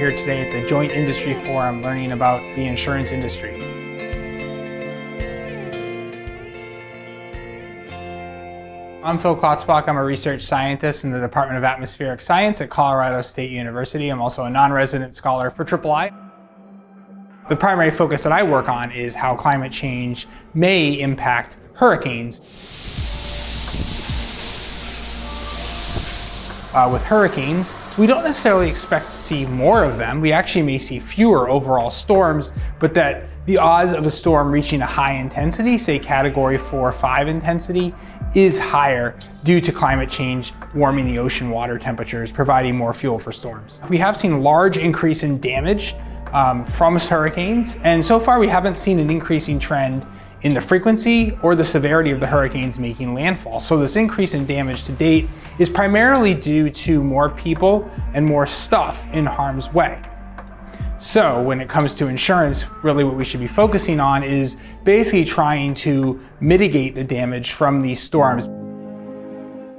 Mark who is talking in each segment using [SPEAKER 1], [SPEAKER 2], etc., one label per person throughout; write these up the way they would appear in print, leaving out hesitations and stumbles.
[SPEAKER 1] here today at the Joint Industry Forum learning about the insurance industry. I'm Phil Klotzbach. I'm a research scientist in the Department of Atmospheric Science at Colorado State University. I'm also a non-resident scholar for III. The primary focus that I work on is how climate change may impact hurricanes. With hurricanes, we don't necessarily expect to see more of them. We actually may see fewer overall storms, but that the odds of a storm reaching a high intensity, say category 4 or 5 intensity, is higher due to climate change warming the ocean water temperatures, providing more fuel for storms. We have seen a large increase in damage from hurricanes, and so far we haven't seen an increasing trend in the frequency or the severity of the hurricanes making landfall. So this increase in damage to date is primarily due to more people and more stuff in harm's way. So when it comes to insurance, really what we should be focusing on is basically trying to mitigate the damage from these storms.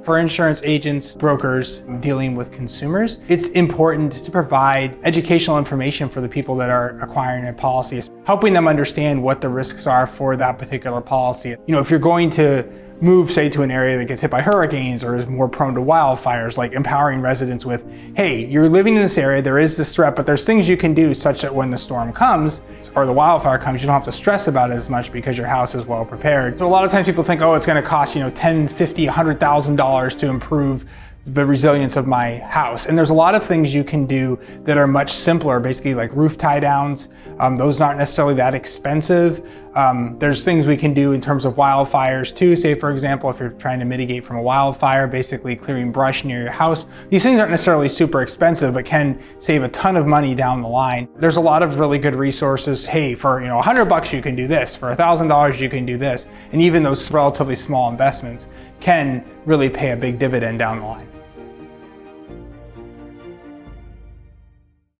[SPEAKER 1] For insurance agents, brokers dealing with consumers, it's important to provide educational information for the people that are acquiring a policy, helping them understand what the risks are for that particular policy. If you're going to move, say, to an area that gets hit by hurricanes or is more prone to wildfires, like empowering residents with, hey, you're living in this area, there is this threat, but there's things you can do such that when the storm comes or the wildfire comes, you don't have to stress about it as much because your house is well prepared. So a lot of times people think, oh, it's going to cost, $10, $50, $100,000 to improve the resilience of my house. And there's a lot of things you can do that are much simpler, basically like roof tie downs. Those aren't necessarily that expensive. There's things we can do in terms of wildfires too. Say, for example, if you're trying to mitigate from a wildfire, basically clearing brush near your house. These things aren't necessarily super expensive, but can save a ton of money down the line. There's a lot of really good resources. Hey, for $100 you can do this. For $1,000 you can do this. And even those relatively small investments can really pay a big dividend down the line.